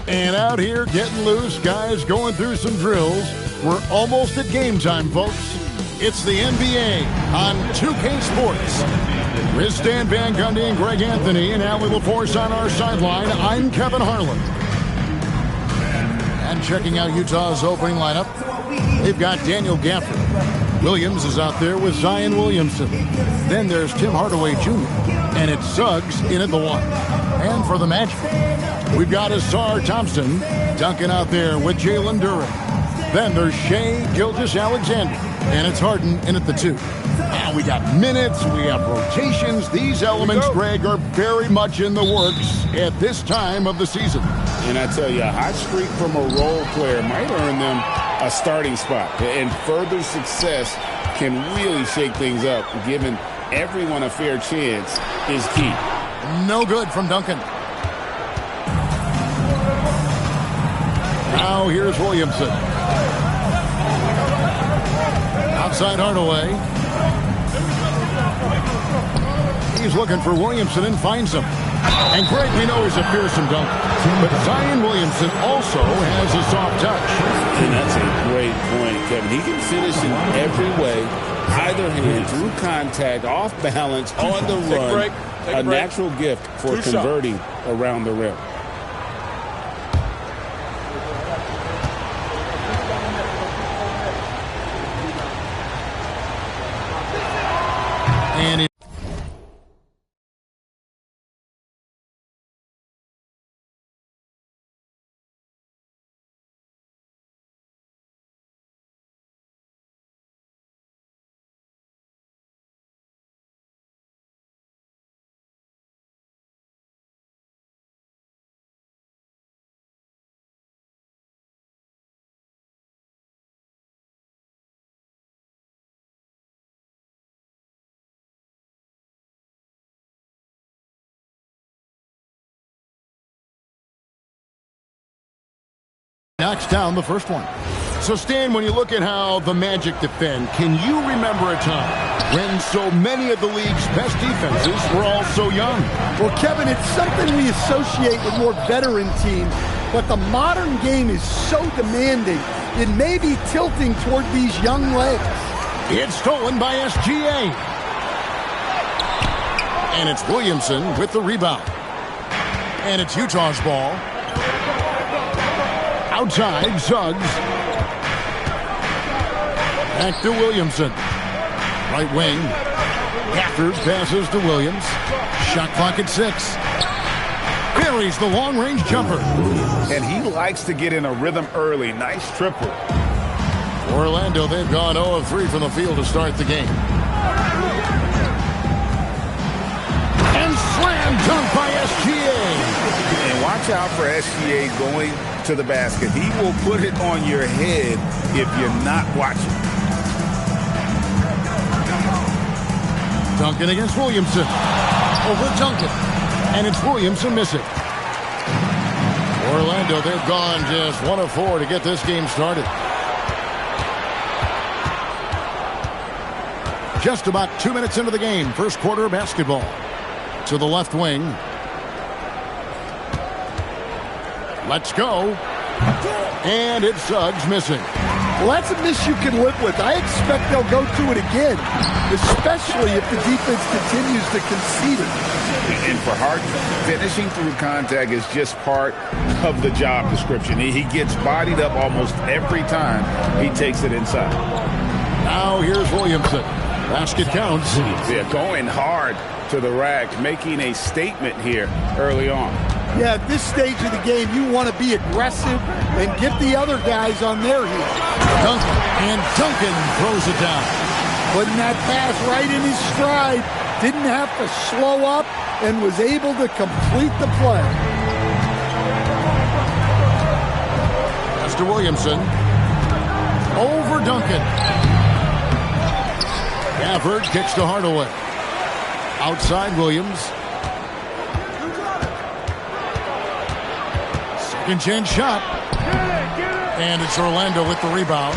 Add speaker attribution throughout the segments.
Speaker 1: And out here getting loose, guys going through some drills. We're almost at game time, folks. It's the NBA on 2K Sports. With Stan Van Gundy and Greg Anthony and Allie LaForce on our sideline, I'm Kevin Harlan. And checking out Utah's opening lineup, they've got Daniel Gafford. Williams is out there with Zion Williamson. Then there's Tim Hardaway Jr. And it's Suggs in at the 1. And for the Magic, we've got Asar Thompson. Duncan out there with Jalen Duren. Then there's Shai Gilgeous-Alexander. And it's Harden in at the 2. Now we got minutes, we have rotations. These elements, Greg, are very much in the works at this time of the season.
Speaker 2: And I tell you, a hot streak from a role player might earn them a starting spot. And further success can really shake things up. Giving everyone a fair chance is key.
Speaker 1: No good from Duncan. Now here's Williamson. Outside Hardaway. He's looking for Williamson and finds him. And Greg, we know he's a fearsome dunker. But Zion Williamson also has a soft touch.
Speaker 2: And that's a great point, Kevin. He can finish in every way. Either hand, through contact, off balance, on the run. A natural gift for converting around the rim.
Speaker 1: And knocks down the first one. So, Stan, when you look at how the Magic defend, can you remember a time when so many of the league's best defenses were all so young?
Speaker 3: Well, Kevin, it's something we associate with more veteran teams, but the modern game is so demanding, it may be tilting toward these young legs.
Speaker 1: It's stolen by SGA. And it's Williamson with the rebound. And it's Utah's ball. Outside, Suggs. Back to Williamson. Right wing. Gafford passes to Williams. Shot clock at 6. Buries the long-range jumper.
Speaker 4: And he likes to get in a rhythm early. Nice triple.
Speaker 1: Orlando, they've gone 0 of 3 from the field to start the game. And slam dunk by SGA.
Speaker 4: And watch out for SGA going to the basket. He will put it on your head if you're not watching.
Speaker 1: Duncan against Williamson. Over Duncan. And it's Williamson missing. Orlando, they've gone just 1 of 4 to get this game started. Just about 2 minutes into the game. First quarter basketball. To the left wing. Let's go. And it's Suggs missing.
Speaker 3: Well, that's a miss you can live with. I expect they'll go to it again, especially if the defense continues to concede it.
Speaker 4: And for Harden, finishing through contact is just part of the job description. He gets bodied up almost every time he takes it inside.
Speaker 1: Now here's Williamson. Basket counts.
Speaker 4: They're going hard to the rack, making a statement here early on.
Speaker 3: Yeah, at this stage of the game, you want to be aggressive and get the other guys on their heels.
Speaker 1: Duncan, and Duncan throws it down.
Speaker 3: Putting that pass right in his stride. Didn't have to slow up and was able to complete the play.
Speaker 1: Pass to Williamson. Over Duncan. Gafford kicks to Hardaway. Outside Williams. Second chance shot. And it's Orlando with the rebound.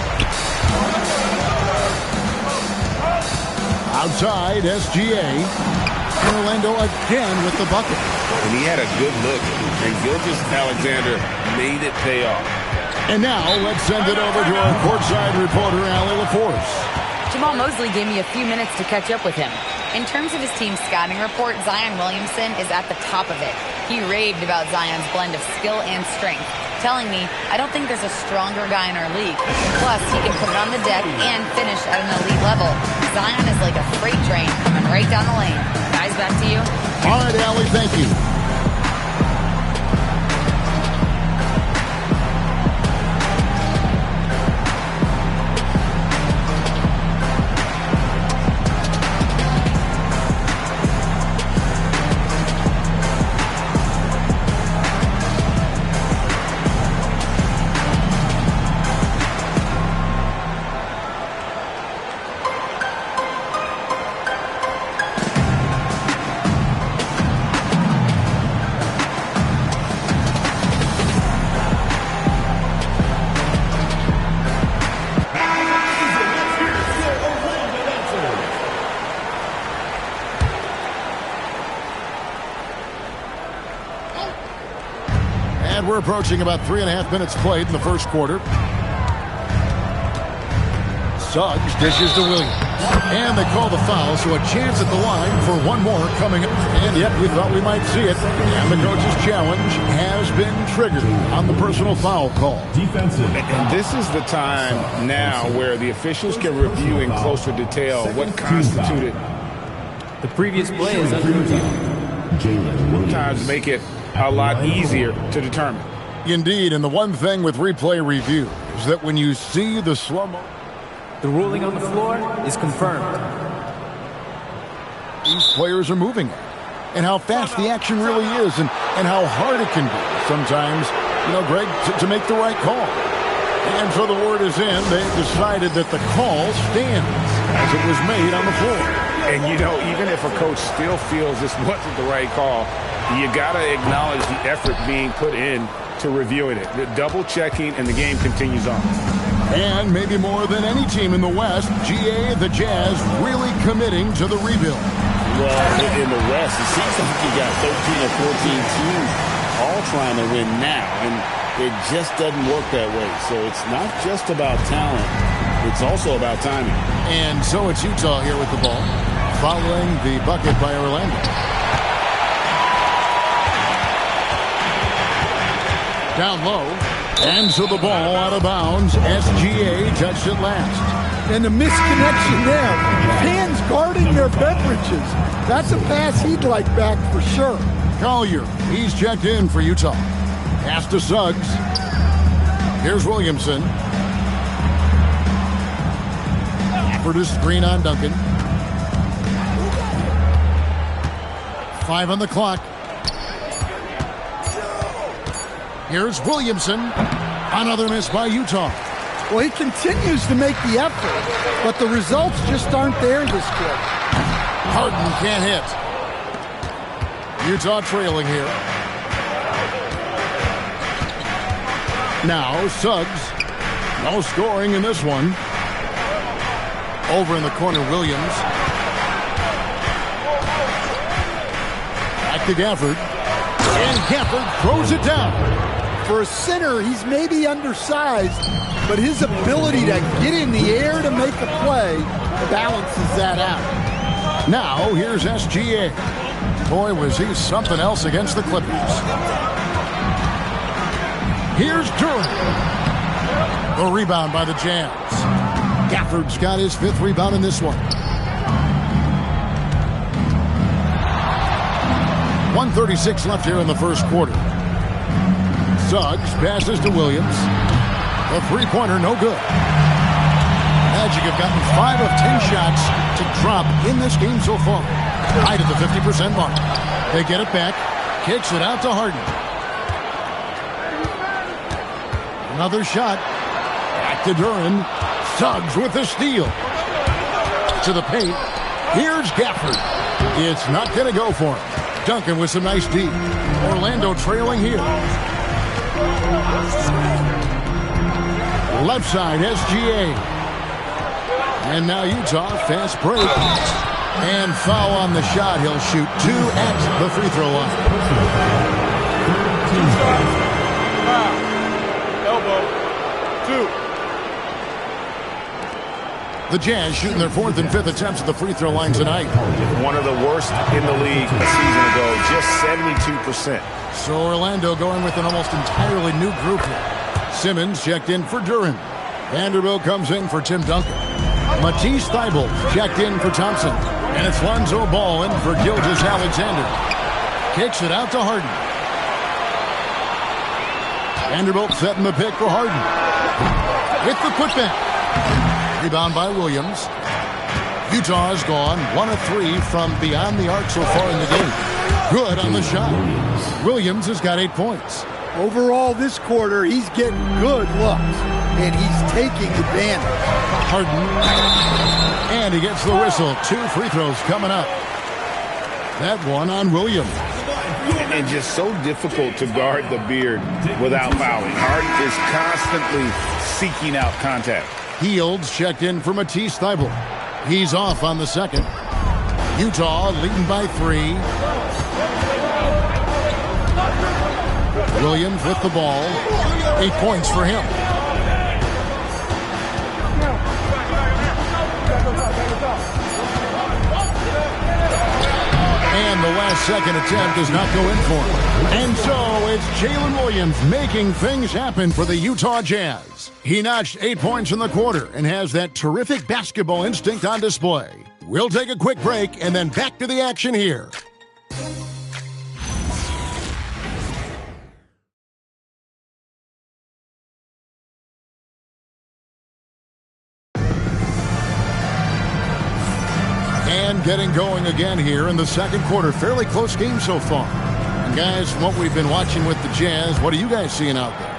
Speaker 1: Outside, SGA. Orlando again with the bucket.
Speaker 4: And he had a good look. And Gilgeous-Alexander
Speaker 2: made it pay off.
Speaker 1: And now let's send it over to our courtside reporter, Allie LaForce.
Speaker 5: Jamal Mosley gave me a few minutes to catch up with him. In terms of his team's scouting report, Zion Williamson is at the top of it. He raved about Zion's blend of skill and strength, telling me, I don't think there's a stronger guy in our league. Plus, he can put it on the deck and finish at an elite level. Zion is like a freight train coming right down the lane. Guys, back to you.
Speaker 1: All right, Allie, thank you. And we're approaching about 3.5 minutes played in the first quarter. Suggs dishes to Williams. And they call the foul, so a chance at the line for one more coming up. And yet we thought we might see it. And the coach's challenge has been triggered on the personal foul call.
Speaker 2: Defensive. And this is the time now where the officials can review in closer detail what constituted.
Speaker 6: The previous play is under review.
Speaker 2: Sometimes make it a lot easier to determine.
Speaker 1: Indeed, and the one thing with replay review is that when you see the slow-mo,
Speaker 6: the ruling on the floor is confirmed.
Speaker 1: These players are moving, and how fast the action really is, and how hard it can be sometimes, Greg, to make the right call. And so the word is in. They've decided that the call stands as it was made on the floor.
Speaker 2: And, even if a coach still feels this wasn't the right call, you got to acknowledge the effort being put in to reviewing it. The double checking, and the game continues on.
Speaker 1: And maybe more than any team in the West, GA, the Jazz, really committing to the rebuild.
Speaker 2: Well, in the West, it seems like you got 13 or 14 teams all trying to win now, and it just doesn't work that way. So it's not just about talent. It's also about timing.
Speaker 1: And so it's Utah here with the ball, following the bucket by Orlando. Down low, and so the ball out of bounds. SGA touched it last.
Speaker 3: And the misconnection there. Fans guarding their beverages. That's a pass he'd like back for sure.
Speaker 1: Collier, he's checked in for Utah. Pass to Suggs. Here's Williamson. For the screen on Duncan. 5 on the clock. Here's Williamson. Another miss by Utah.
Speaker 3: Well, he continues to make the effort, but the results just aren't there this quarter.
Speaker 1: Harden can't hit. Utah trailing here. Now Suggs. No scoring in this one. Over in the corner, Williams. Back to Gafford. And Gafford throws it down.
Speaker 3: For a center, he's maybe undersized, but his ability to get in the air to make a play balances that out.
Speaker 1: Now, here's SGA. Boy, was he something else against the Clippers. Here's Durant. The rebound by the Jazz. Gafford's got his 5th rebound in this one. 1:36 left here in the first quarter. Suggs passes to Williams. The three-pointer no good. Magic have gotten 5 of 10 shots to drop in this game so far. Right at the 50% mark. They get it back. Kicks it out to Harden. Another shot. Back to Duran. Suggs with the steal. To the paint. Here's Gafford. It's not going to go for him. Duncan with some nice D. Orlando trailing here. Left side, SGA. And now Utah, fast break. And foul on the shot. He'll shoot 2 at the free throw line. The Jazz shooting their 4th and 5th attempts at the free throw line tonight.
Speaker 4: One of the worst in the league a season ago, just 72%.
Speaker 1: So Orlando going with an almost entirely new group here. Simmons checked in for Duran. Vanderbilt comes in for Tim Duncan. Matisse Thybulle checked in for Thompson. And it's Lonzo Ball in for Gilgeous Alexander. Kicks it out to Harden. Vanderbilt setting the pick for Harden. With the putback. Rebound by Williams. Utah has gone 1 of 3 from beyond the arc so far in the game. Good on the shot. Williams has got 8 points.
Speaker 3: Overall this quarter, he's getting good looks, and he's taking advantage.
Speaker 1: Harden. And he gets the whistle. 2 free throws coming up. That one on Williams.
Speaker 4: And just so difficult to guard the beard without fouling. Harden is constantly seeking out contact.
Speaker 1: Fields checked in for Matisse Thybulle. He's off on the second. Utah leading by 3. Williams with the ball. 8 points for him. And the last second attempt does not go in for him. And so it's Jalen Williams making things happen for the Utah Jazz. He notched 8 points in the quarter and has that terrific basketball instinct on display. We'll take a quick break and then back to the action here. And getting going again here in the second quarter. Fairly close game so far. And guys, from what we've been watching with the Jazz, what are you guys seeing out there?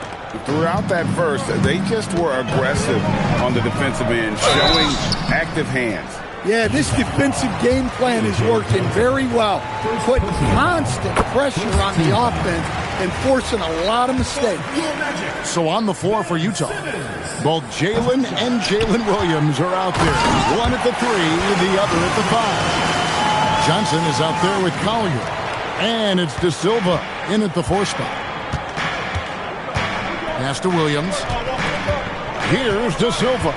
Speaker 4: Throughout that verse, they just were aggressive on the defensive end, showing active hands.
Speaker 3: Yeah, this defensive game plan is working very well. Putting constant pressure on the offense and forcing a lot of mistakes.
Speaker 1: So on the floor for Utah, both Jalen and Jalen Williams are out there. One at the 3, the other at the 5. Johnson is out there with Collier. And it's De Silva in at the 4 spot. Pass to Williams. Here's De Silva.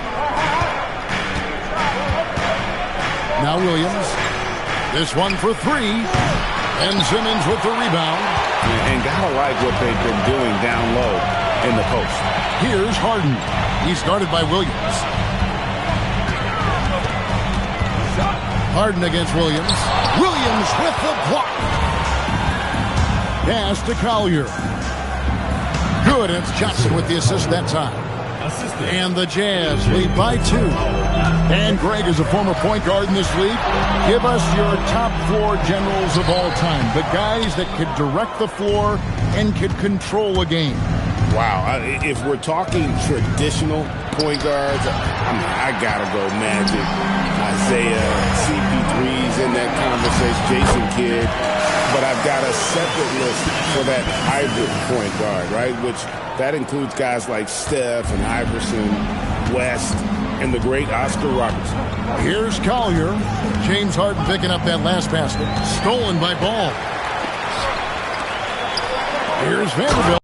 Speaker 1: Now Williams. This one for 3. And Simmons with the rebound.
Speaker 4: And gotta like what they've been doing down low in the post.
Speaker 1: Here's Harden. He's guarded by Williams. Harden against Williams. Williams with the block. Pass to Collier. Good, and it's Johnson with the assist that time. And the Jazz lead by 2. And Greg is a former point guard in this league. Give us your top 4 generals of all time. The guys that could direct the floor and could control a game.
Speaker 2: Wow, if we're talking traditional point guards, I gotta go Magic, Isaiah, CP3's in that conversation, Jason Kidd. But I've got a separate list for that hybrid point guard, right? Which that includes guys like Steph and Iverson, West, and the great Oscar Robertson.
Speaker 1: Here's Collier. James Harden picking up that last basket. Stolen by Ball. Here's Vanderbilt.